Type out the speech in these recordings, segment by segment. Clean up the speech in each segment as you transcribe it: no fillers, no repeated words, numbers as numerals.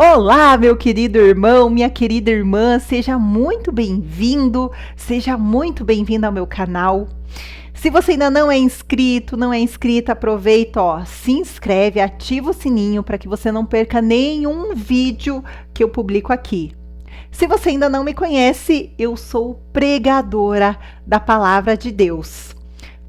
Olá, meu querido irmão, minha querida irmã, seja muito bem-vindo, seja muito bem-vindo ao meu canal. Se você ainda não é inscrito, não é inscrita, aproveita, se inscreve, ativa o sininho para que você não perca nenhum vídeo que eu publico aqui. Se você ainda não me conhece, eu sou pregadora da Palavra de Deus.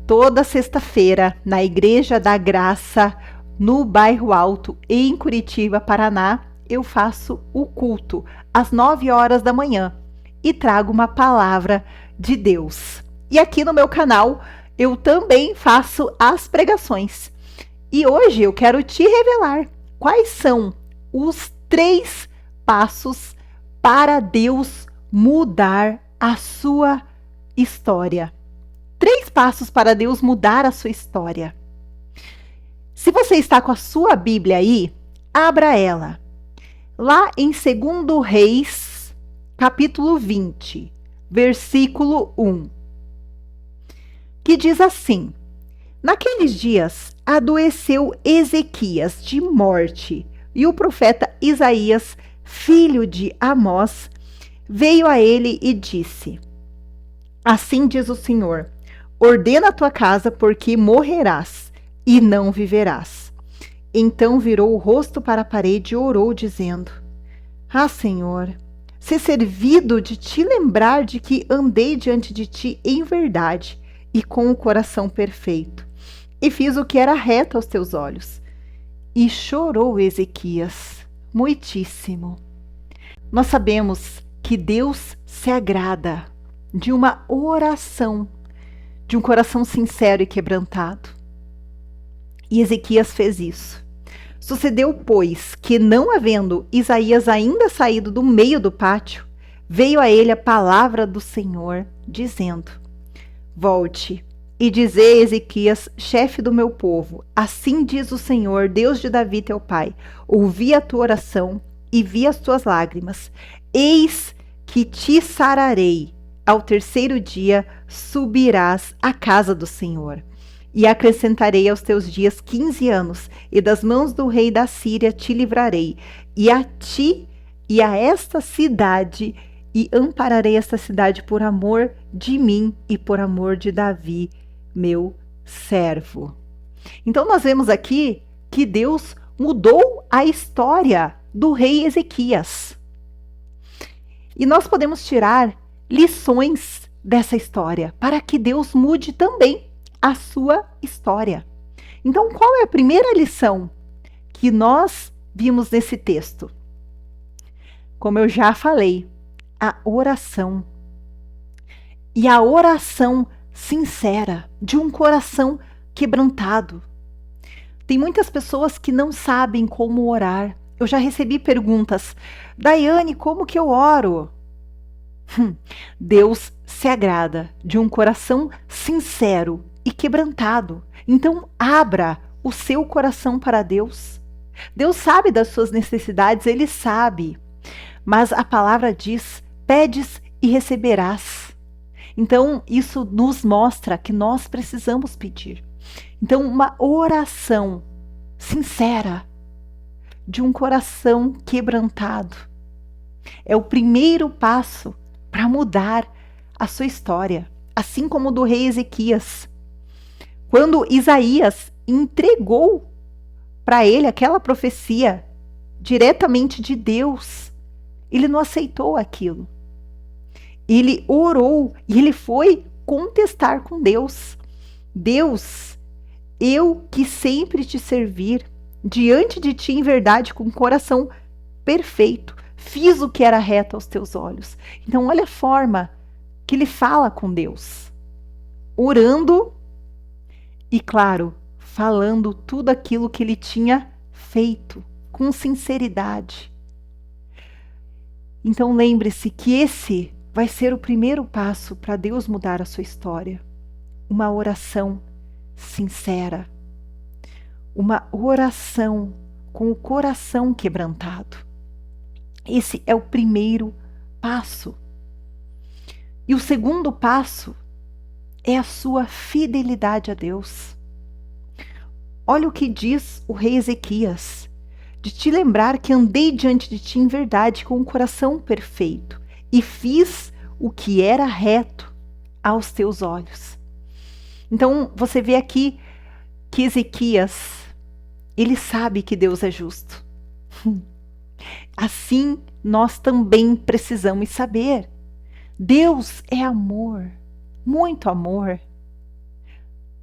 Toda sexta-feira, na Igreja da Graça, no Bairro Alto, em Curitiba, Paraná, eu faço o culto às 9 horas da manhã e trago uma palavra de Deus. E aqui no meu canal eu também faço as pregações. E hoje eu quero te revelar quais são os 3 passos para Deus mudar a sua história. 3 passos para Deus mudar a sua história. Se você está com a sua Bíblia aí, abra ela. Lá em 2 Reis, capítulo 20, versículo 1, que diz assim: Naqueles dias adoeceu Ezequias de morte, e o profeta Isaías, filho de Amós, veio a ele e disse: Assim diz o Senhor, ordena a tua casa, porque morrerás e não viverás. Então virou o rosto para a parede e orou, dizendo: Senhor, ser servido de te lembrar de que andei diante de ti em verdade e com o coração perfeito, e fiz o que era reto aos teus olhos. E chorou Ezequias muitíssimo. Nós sabemos que Deus se agrada de uma oração, de um coração sincero e quebrantado. E Ezequias fez isso. Sucedeu, pois, que não havendo Isaías ainda saído do meio do pátio, veio a ele a palavra do Senhor, dizendo: Volte e dizei a Ezequias, chefe do meu povo, assim diz o Senhor, Deus de Davi teu pai, ouvi a tua oração e vi as tuas lágrimas. Eis que te sararei. Ao terceiro dia subirás à casa do Senhor. E acrescentarei aos teus dias 15 anos, e das mãos do rei da Síria te livrarei, e a ti e a esta cidade, e ampararei esta cidade por amor de mim e por amor de Davi, meu servo. Então nós vemos aqui que Deus mudou a história do rei Ezequias. E nós podemos tirar lições dessa história para que Deus mude também a sua história. Então, qual é a primeira lição que nós vimos nesse texto? Como eu já falei, a oração. E a oração sincera, de um coração quebrantado. Tem muitas pessoas que não sabem como orar. Eu já recebi perguntas: Daiane, como que eu oro? Deus se agrada de um coração sincero e quebrantado. Então, abra o seu coração para Deus. Deus sabe das suas necessidades, Ele sabe. Mas a palavra diz: pedes e receberás. Então, isso nos mostra que nós precisamos pedir. Então, uma oração sincera, de um coração quebrantado, é o primeiro passo para mudar a sua história, assim como o do rei Ezequias. Quando Isaías entregou para ele aquela profecia diretamente de Deus, ele não aceitou aquilo. Ele orou e ele foi contestar com Deus. Deus, eu que sempre te servir, diante de ti em verdade, com o coração perfeito, fiz o que era reto aos teus olhos. Então olha a forma que ele fala com Deus, orando e, claro, falando tudo aquilo que ele tinha feito, com sinceridade. Então lembre-se que esse vai ser o primeiro passo para Deus mudar a sua história. Uma oração sincera. Uma oração com o coração quebrantado. Esse é o primeiro passo. E o segundo passo é a sua fidelidade a Deus. Olha o que diz o rei Ezequias. de te lembrar que andei diante de ti em verdade com um coração perfeito e fiz o que era reto aos teus olhos. Então você vê aqui que Ezequias, ele sabe que Deus é justo. Assim nós também precisamos saber. Deus é amor, muito amor.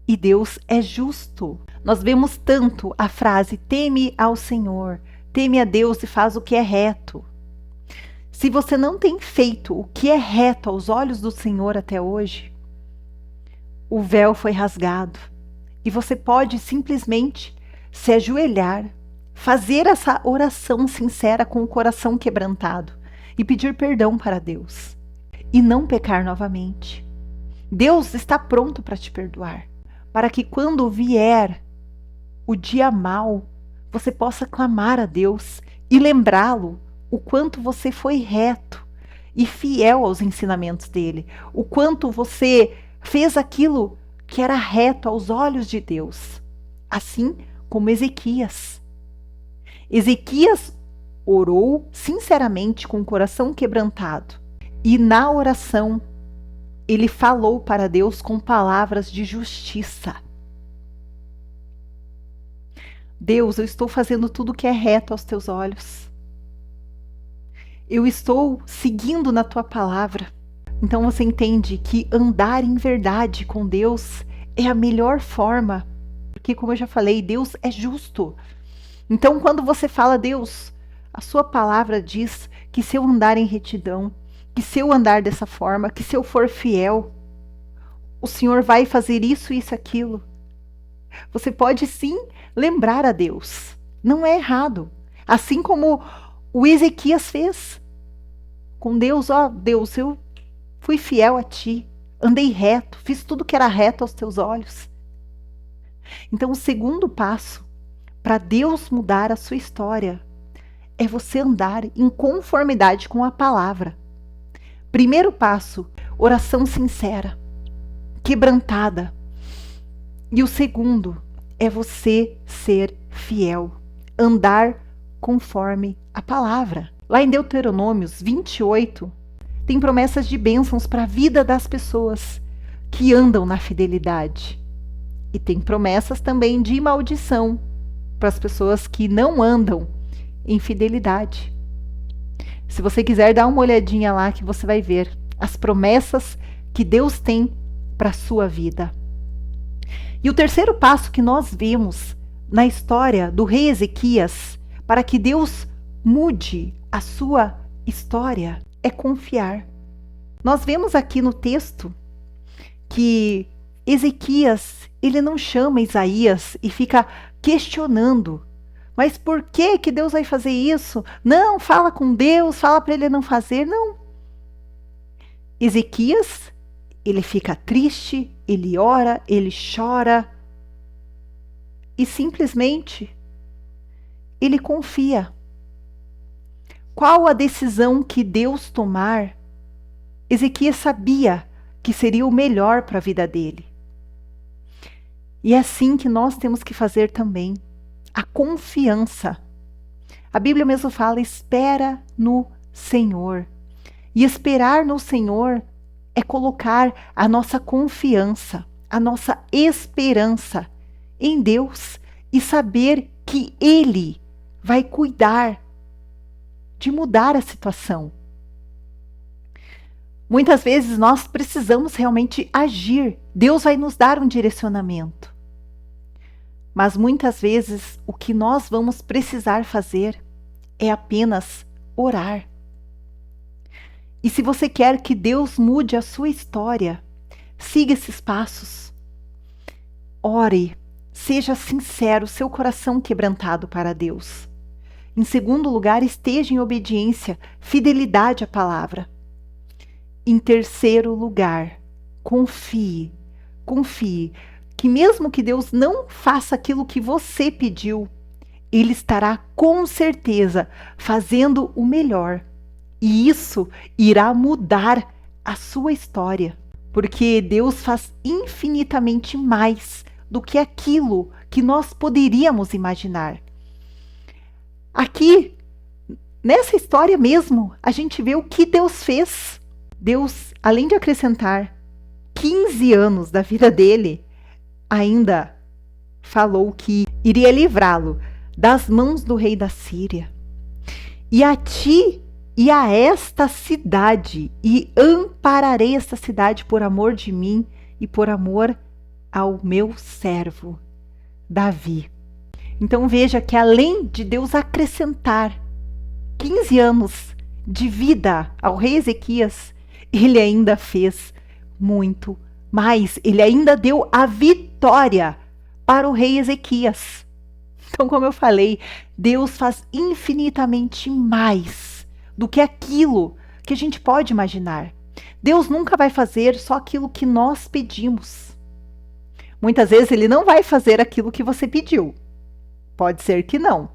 E Deus é justo. Nós vemos tanto a frase teme ao Senhor, teme a Deus e faz o que é reto. Se você não tem feito o que é reto aos olhos do Senhor até hoje, o véu foi rasgado e você pode simplesmente se ajoelhar, fazer essa oração sincera com o coração quebrantado e pedir perdão para Deus e não pecar novamente. Deus está pronto para te perdoar, para que quando vier o dia mau, você possa clamar a Deus e lembrá-lo o quanto você foi reto e fiel aos ensinamentos dele, o quanto você fez aquilo que era reto aos olhos de Deus, assim como Ezequias. Ezequias orou sinceramente com o coração quebrantado e na oração ele falou para Deus com palavras de justiça. Deus, eu estou fazendo tudo que é reto aos teus olhos. Eu estou seguindo na tua palavra. Então você entende que andar em verdade com Deus é a melhor forma, porque como eu já falei, Deus é justo. Então quando você fala, Deus, a sua palavra diz que se eu andar em retidão, que se eu andar dessa forma, que se eu for fiel, o Senhor vai fazer isso, isso, aquilo. Você pode sim lembrar a Deus. Não é errado. Assim como o Ezequias fez com Deus. Ó, Deus, eu fui fiel a ti, andei reto, fiz tudo que era reto aos teus olhos. Então, o segundo passo para Deus mudar a sua história é você andar em conformidade com a palavra. Primeiro passo, oração sincera, quebrantada. E o segundo é você ser fiel, andar conforme a palavra. Lá em Deuteronômios 28, tem promessas de bênçãos para a vida das pessoas que andam na fidelidade. E tem promessas também de maldição para as pessoas que não andam em fidelidade. Se você quiser dar uma olhadinha lá que você vai ver as promessas que Deus tem para a sua vida. E o terceiro passo que nós vemos na história do rei Ezequias para que Deus mude a sua história é confiar. Nós vemos aqui no texto que Ezequias, ele não chama Isaías e fica questionando. Mas por que que Deus vai fazer isso? Não, fala com Deus, fala para ele não fazer. Não. Ezequias, ele fica triste, ele ora, ele chora e simplesmente ele confia. Qual a decisão que Deus tomar, Ezequias sabia que seria o melhor para a vida dele. E é assim que nós temos que fazer também. A confiança. A Bíblia mesmo fala, espera no Senhor. E esperar no Senhor é colocar a nossa confiança, a nossa esperança em Deus e saber que Ele vai cuidar de mudar a situação. Muitas vezes nós precisamos realmente agir. Deus vai nos dar um direcionamento. Mas muitas vezes o que nós vamos precisar fazer é apenas orar. E se você quer que Deus mude a sua história, siga esses passos. Ore, seja sincero, seu coração quebrantado para Deus. Em segundo lugar, esteja em obediência, fidelidade à palavra. Em terceiro lugar, confie que mesmo que Deus não faça aquilo que você pediu, Ele estará com certeza fazendo o melhor. E isso irá mudar a sua história, porque Deus faz infinitamente mais do que aquilo que nós poderíamos imaginar. Aqui, nessa história mesmo, a gente vê o que Deus fez. Deus, além de acrescentar 15 anos da vida dele, ainda falou que iria livrá-lo das mãos do rei da Síria. E a ti e a esta cidade, e ampararei esta cidade por amor de mim e por amor ao meu servo Davi. Então veja que além de Deus acrescentar 15 anos de vida ao rei Ezequias, ele ainda fez muito mais. Ele ainda deu a vitória para o rei Ezequias. Então, como eu falei, Deus faz infinitamente mais do que aquilo que a gente pode imaginar. Deus nunca vai fazer só aquilo que nós pedimos. Muitas vezes ele não vai fazer aquilo que você pediu. Pode ser que não.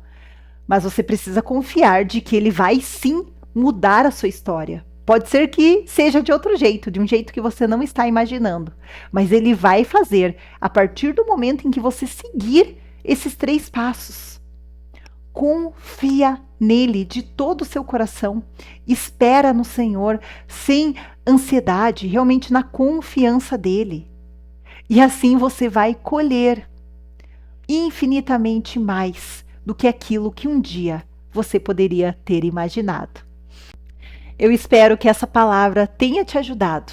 Mas você precisa confiar de que ele vai sim mudar a sua história. Pode ser que seja de outro jeito, de um jeito que você não está imaginando. Mas ele vai fazer a partir do momento em que você seguir esses 3 passos. Confia nele de todo o seu coração. Espera no Senhor sem ansiedade, realmente na confiança dele. E assim você vai colher infinitamente mais do que aquilo que um dia você poderia ter imaginado. Eu espero que essa palavra tenha te ajudado.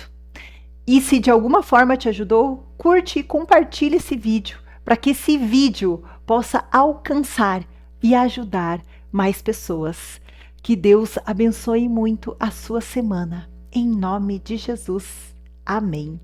E se de alguma forma te ajudou, curte e compartilhe esse vídeo para que esse vídeo possa alcançar e ajudar mais pessoas. Que Deus abençoe muito a sua semana. Em nome de Jesus. Amém.